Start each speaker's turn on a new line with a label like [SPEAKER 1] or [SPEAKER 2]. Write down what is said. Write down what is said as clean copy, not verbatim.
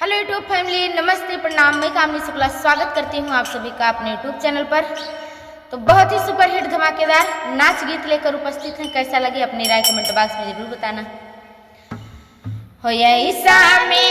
[SPEAKER 1] Hello YouTube family, नमस्ते, प्रणाम। मैं कामनी शुक्ला स्वागत करती हूँ आप सभी का अपने यूट्यूब चैनल पर। तो बहुत ही सुपरहिट धमाकेदार नाच गीत लेकर उपस्थित हैं। कैसा लगे अपनी राय कमेंट बॉक्स में जरूर बताना। हो ऐसा में